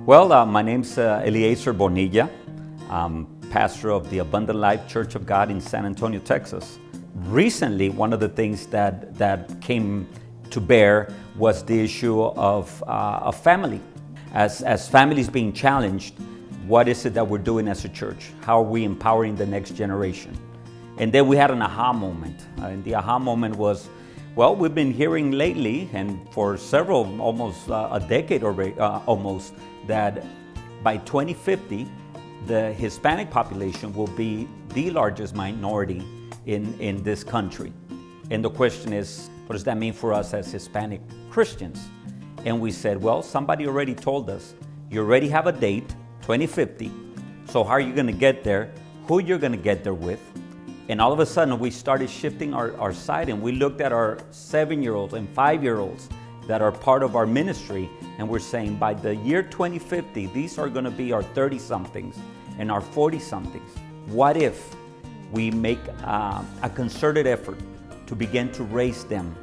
Well, my name's Eliezer Bonilla. I'm pastor of the Abundant Life Church of God in San Antonio, Texas. Recently, one of the things that came to bear was the issue of family. As families being challenged, what is it that we're doing as a church? How are we empowering the next generation? And then we had an aha moment. And the aha moment was, well, we've been hearing lately, and for several, almost a decade already, almost, that by 2050, the Hispanic population will be the largest minority in this country. And the question is, what does that mean for us as Hispanic Christians? And we said, well, somebody already told us, you already have a date, 2050. So how are you going to get there? Who you're going to get there with? And all of a sudden, we started shifting our side, and we looked at our 7-year-olds and 5-year-olds that are part of our ministry, and we're saying by the year 2050, these are going to be our 30-somethings and our 40-somethings. What if we make a concerted effort to begin to raise them,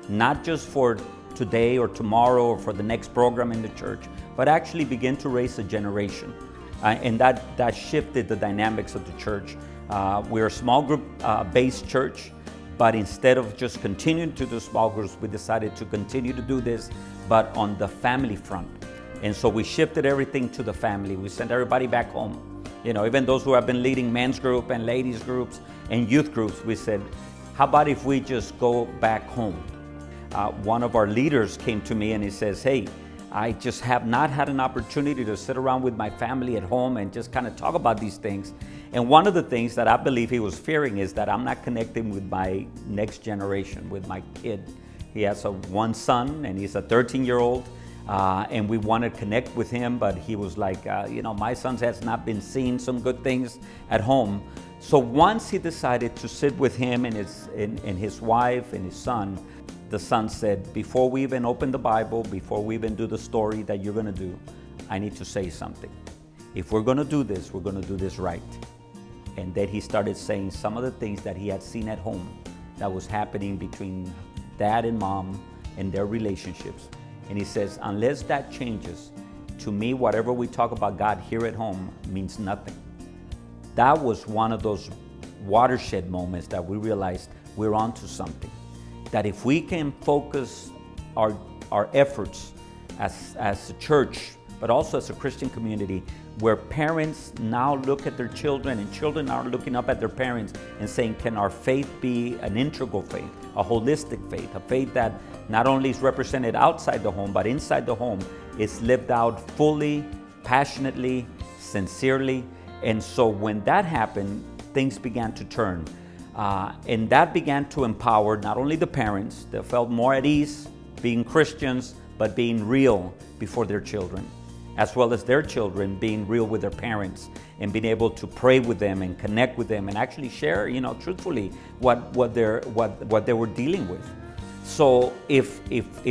not just for today or tomorrow or for the next program in the church, but actually begin to raise a generation? And that shifted the dynamics of the church. We're a small group based church, but instead of just continuing to do small groups, we decided to continue to do this, but on the family front. And so we shifted everything to the family. We sent everybody back home. You know, even those who have been leading men's group and ladies groups and youth groups, we said, how about if we just go back home? One of our leaders came to me and he says, hey, I just have not had an opportunity to sit around with my family at home and just kind of talk about these things. And one of the things that I believe he was fearing is that I'm not connecting with my next generation, with my kid. He has one son and he's a 13-year-old, and we want to connect with him, but he was like, my son has not been seeing some good things at home. So once he decided to sit with him and his wife and his son, the son said, before we even open the Bible, before we even do the story that you're going to do, I need to say something. If we're going to do this, we're going to do this right. And then he started saying some of the things that he had seen at home that was happening between dad and mom and their relationships. And he says, unless that changes, to me, whatever we talk about God here at home means nothing. That was one of those watershed moments that we realized we're onto something. That if we can focus our efforts as a church, but also as a Christian community, where parents now look at their children and children are looking up at their parents and saying, can our faith be an integral faith, a holistic faith, a faith that not only is represented outside the home, but inside the home is lived out fully, passionately, sincerely. And so when that happened, things began to turn. And that began to empower not only the parents, they felt more at ease being Christians, but being real before their children, as well as their children being real with their parents and being able to pray with them and connect with them and actually share, truthfully what they were dealing with. So if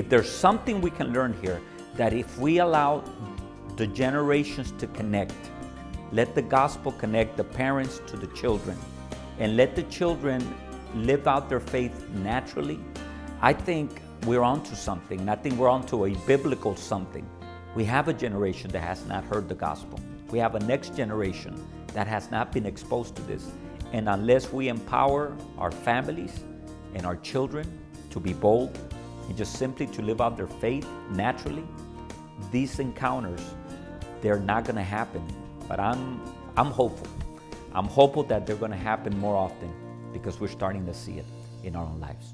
there's something we can learn here, that if we allow the generations to connect, let the gospel connect the parents to the children, and let the children live out their faith naturally, I think we're onto something. I think we're onto a biblical something. We have a generation that has not heard the gospel. We have a next generation that has not been exposed to this. And unless we empower our families and our children to be bold and just simply to live out their faith naturally, these encounters, they're not going to happen. But I'm hopeful. I'm hopeful that they're going to happen more often because we're starting to see it in our own lives.